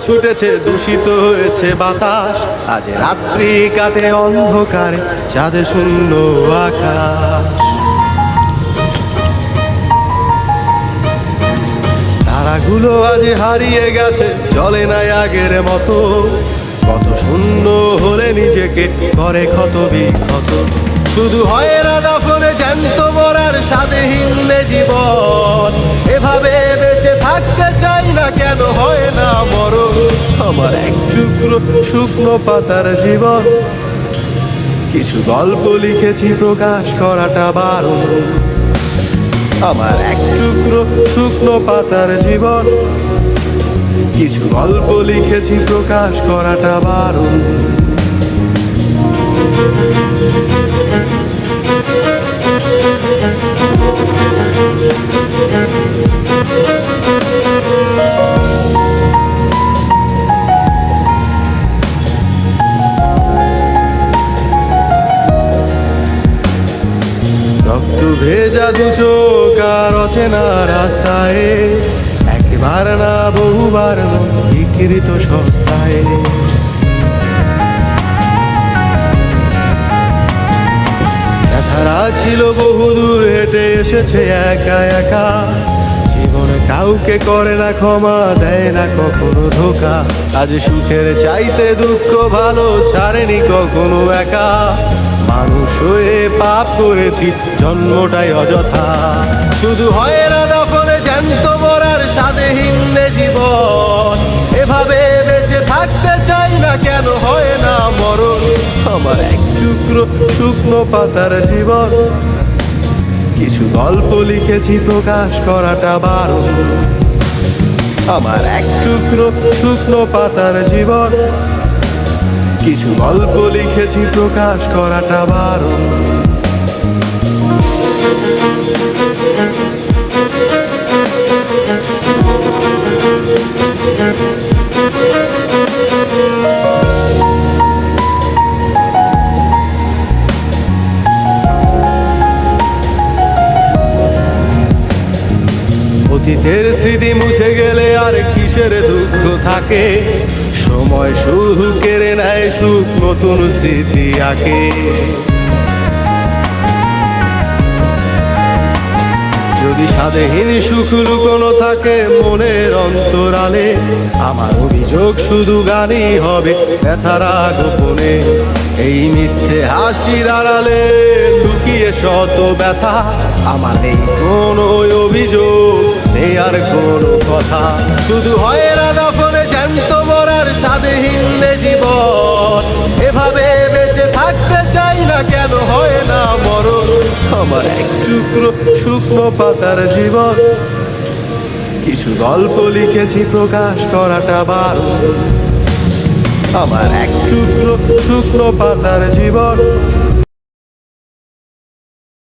ছুটেছে, দূষিত হয়েছে বাতাস। আজ রাত্রি কাটে অন্ধকারে, চাঁদে শূন্য আকাশ। তারাগুলো আজ হারিয়ে গেছে, চলে নাই আগের মতো। কত শূন্য হলে নিজেকে করে ক্ষত বিক্ষত। শুধু হয় না দাফনে জ্যান্ত মরার স্বাদহীন জীবন। এভাবে বেঁচে থাকতে চাই না, কেন হয় না মরণ? আমার এক টুকরো শুকনো পাতার জীবন, কিছু গল্প লিখেছি, প্রকাশ করাটা বারণ। আমার এক টুকরো শুকনো পাতার জীবন, কিছু গল্প লিখেছি, প্রকাশ করাটা বারণ। রক্ত ভেজা দু চোখ আর অচেনা রাস্তায়, একবার না বহুবার বিকৃত সস্তায়। ব্যথারা ছিল বহুদূর হেঁটে এসেছে একা একা। জীবনে কাউকে করে না ক্ষমা, দেয় না কখনো ধোকা। আজ সুখের চাইতে দুঃখ ভালো, ছাড়েনি কখনো একা। মানুষ হয়ে পাপ করেছি, জন্মটাই অযথা। শুধু হয় না দাফনে জ্যান্ত মরার স্বাদহীন জীবন। এভাবে বেঁচে থাকতে চাই না, কেন হয় না মরণ? আমার এক টুকরো শুকনো পাতার জীবন, কিছু গল্প লিখেছি, প্রকাশ করাটা বারণ। আমার এক টুকরো শুকনো পাতার জীবন, কিছু গল্প লিখেছি, প্রকাশ করাটা বারণ। অতীতের স্মৃতি মুছে গেলে আর কিসের দুঃখ থাকে? সময় শুধু কেড়ে নেয় সুখ, নতুন স্মৃতি আঁকে। যদি স্বাদহীন সুখ লুকোনো থাকে মনের অন্তরালে, আমার অভিযোগ শুধু গানই হবে, ব্যথারা গোপনে। এই মিথ্যে হাসির আড়ালে লুকিয়ে শত ব্যথা। আমার নেই কোনো অভিযোগ, নেই আর কোনো কথা। শুধু হয় না দাফনে জ্যান্ত মরার স্বাদহীন জীবন। এভাবে বেঁচে থাকতে চাই না, কেন হয় না মরণ? আমার এক টুকরো শুকনো পাতার জীবন, কিছু গল্প লিখেছি, প্রকাশ করাটা বারণ। আমার এক টুকরো শুকনো পাতার জীবন,